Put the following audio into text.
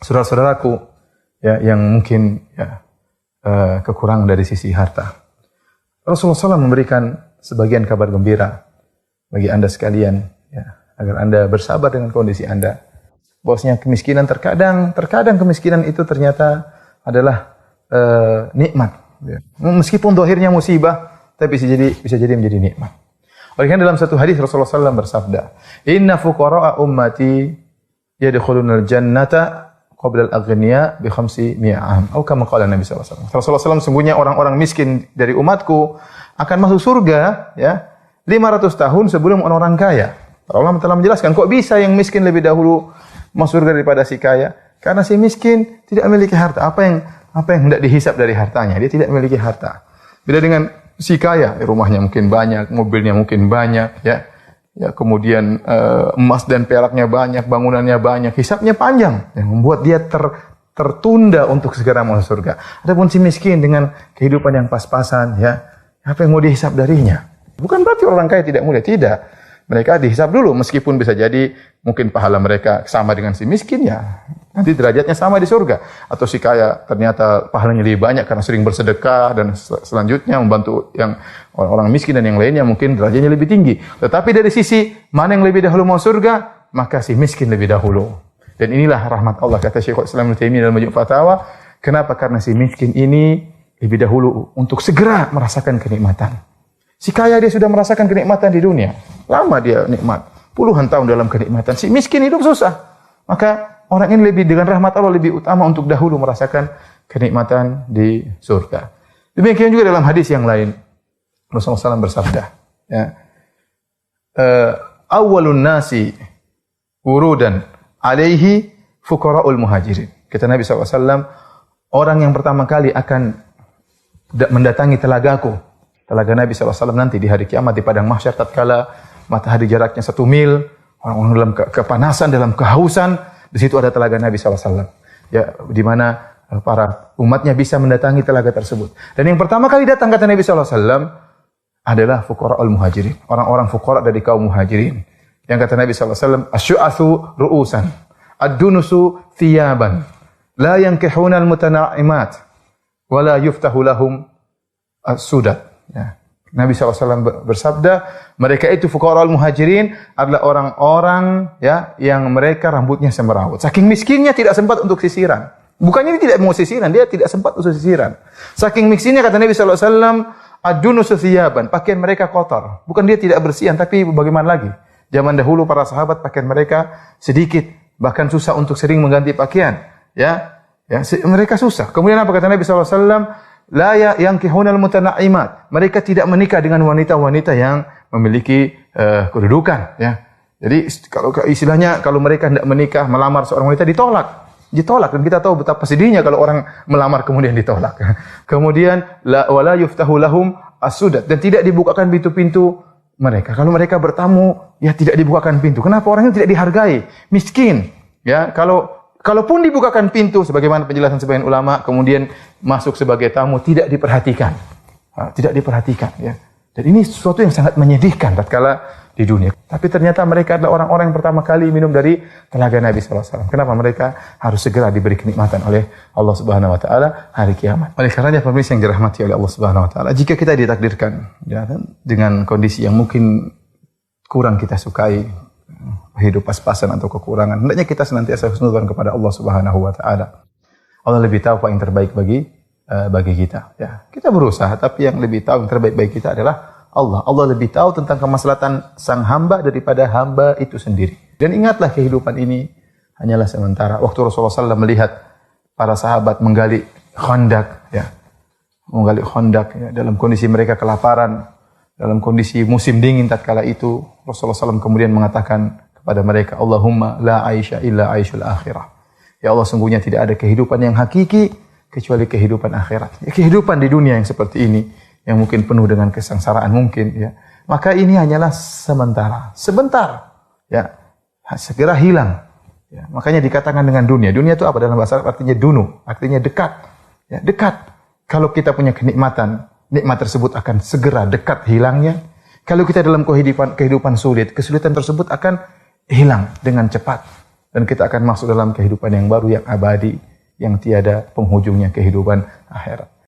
Saudara-saudaraku ya yang mungkin ya kekurangan dari sisi harta. Rasulullah SAW memberikan sebagian kabar gembira bagi Anda sekalian ya, agar Anda bersabar dengan kondisi Anda. Bahwasanya kemiskinan terkadang kemiskinan itu ternyata adalah nikmat ya. Meskipun zahirnya musibah, tapi bisa jadi menjadi nikmat. Oleh karena dalam satu hadis Rasulullah SAW bersabda, "Inna fuqara'a ummati yadkhulunal jannata qabla al-aghniya bi 500 am." Atau kama qala Nabi sallallahu alaihi wasallam. Rasulullah SAW sungguhnya orang-orang miskin dari umatku akan masuk surga ya 500 tahun sebelum orang-orang kaya. Para ulama telah menjelaskan kok bisa yang miskin lebih dahulu masuk surga daripada si kaya? Karena si miskin tidak memiliki harta. Apa yang hendak dihisap dari hartanya? Dia tidak memiliki harta. Beda dengan si kaya, rumahnya mungkin banyak, mobilnya mungkin banyak ya. Ya, kemudian emas dan peraknya banyak, bangunannya banyak, hisapnya panjang yang membuat dia tertunda untuk segera masuk surga. Adapun si miskin dengan kehidupan yang pas-pasan ya, apa yang mau dihisap darinya? Bukan berarti orang kaya tidak mulia, tidak. Mereka dihisap dulu meskipun bisa jadi mungkin pahala mereka sama dengan si miskin ya. Nanti derajatnya sama di surga. Atau si kaya ternyata pahalanya lebih banyak karena sering bersedekah dan selanjutnya membantu yang orang miskin dan yang lainnya mungkin derajatnya lebih tinggi. Tetapi dari sisi mana yang lebih dahulu mau surga, maka si miskin lebih dahulu. Dan inilah rahmat Allah kata Syekhul Islam Ibnu Taimiyah dalam Majmu' Fatawa. Kenapa? Karena si miskin ini lebih dahulu untuk segera merasakan kenikmatan. Si kaya dia sudah merasakan kenikmatan di dunia. Lama dia nikmat. Puluhan tahun dalam kenikmatan. Si miskin hidup susah. Maka orang ini dengan rahmat Allah lebih utama untuk dahulu merasakan kenikmatan di surga. Demikian juga dalam hadis yang lain. Rasulullah SAW bersabda. Ya, awwalun nasi wurudan alaihi fuqara'ul muhajirin. Kata Nabi SAW, orang yang pertama kali akan mendatangi telagaku. Telaga Nabi SAW nanti di hari kiamat di padang mahsyar tatkala matahari jaraknya 1 mil, orang-orang dalam kepanasan, dalam kehausan, di situ ada telaga Nabi SAW. Ya, di mana para umatnya bisa mendatangi telaga tersebut. Dan yang pertama kali datang kata Nabi SAW adalah fuqara'ul muhajirin, orang-orang fuqara dari kaum muhajirin. Yang kata Nabi SAW, asy'atsu ru'usan, ad-dunusu thiyaban, la yankihuna al-mutana'imat, wa la yuftahu lahum as-sudat. Ya. Nabi SAW bersabda, mereka itu fuqara'ul muhajirin adalah orang-orang ya yang mereka rambutnya semrawut. Saking miskinnya tidak sempat untuk sisiran. Bukannya dia tidak mau sisiran, dia tidak sempat untuk sisiran. Saking miskinnya kata Nabi SAW, ad-dunusu thiyaban, pakaian mereka kotor. Bukan dia tidak bersihan, tapi bagaimana lagi? Zaman dahulu para sahabat pakaian mereka sedikit, bahkan susah untuk sering mengganti pakaian. Ya, mereka susah. Kemudian apa kata Nabi SAW? La yankihunal mutana'imat. Mereka tidak menikah dengan wanita-wanita yang memiliki kedudukan. Ya. Jadi kalau istilahnya kalau mereka tidak menikah, melamar seorang wanita ditolak. Dan kita tahu betapa sedihnya kalau orang melamar kemudian ditolak. Kemudian wala yuftahu lahum as-sudat, dan tidak dibukakan pintu-pintu mereka. Kalau mereka bertamu, ya tidak dibukakan pintu. Kenapa? Orangnya tidak dihargai, miskin. Ya, kalaupun dibukakan pintu, sebagaimana penjelasan sebagian ulama, kemudian masuk sebagai tamu, tidak diperhatikan. Tidak diperhatikan. Ya. Dan ini sesuatu yang sangat menyedihkan tatkala di dunia. Tapi ternyata mereka adalah orang-orang yang pertama kali minum dari telaga Nabi SAW. Kenapa? Mereka harus segera diberi kenikmatan oleh Allah Subhanahu Wa Taala hari kiamat. Oleh karenanya pemirsa yang dirahmati oleh Allah Subhanahu Wa Taala, jika kita ditakdirkan ya, dengan kondisi yang mungkin kurang kita sukai, hidup pas-pasan atau kekurangan, hendaknya kita senantiasa husnudzon kepada Allah Subhanahu Wa Taala. Allah lebih tahu apa yang terbaik bagi kita. Ya, kita berusaha, tapi yang lebih tahu yang terbaik bagi kita adalah Allah. Allah lebih tahu tentang kemaslahatan sang hamba daripada hamba itu sendiri. Dan ingatlah kehidupan ini hanyalah sementara. Waktu Rasulullah SAW melihat para sahabat menggali khandak, ya, dalam kondisi mereka kelaparan, dalam kondisi musim dingin tatkala itu, Rasulullah SAW kemudian mengatakan kepada mereka, Allahumma la aisha illa aishul akhirah. Ya Allah, sungguhnya tidak ada kehidupan yang hakiki kecuali kehidupan akhirat. Ya, kehidupan di dunia yang seperti ini, yang mungkin penuh dengan kesengsaraan mungkin, ya, maka ini hanyalah sebentar, ya, segera hilang. Ya, makanya dikatakan dengan dunia. Dunia itu apa dalam bahasa Arab? Artinya dunu, artinya dekat. Ya, dekat. Kalau kita punya kenikmatan, nikmat tersebut akan segera dekat hilangnya. Kalau kita dalam kehidupan sulit, kesulitan tersebut akan hilang dengan cepat. dan kita akan masuk dalam kehidupan yang baru, yang abadi, yang tiada penghujungnya, kehidupan akhirat.